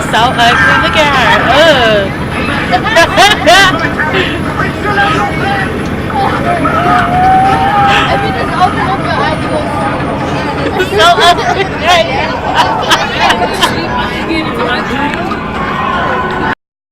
so ugly. Look at her. Ugh. If you just open up your eyes, you will see. So ugly.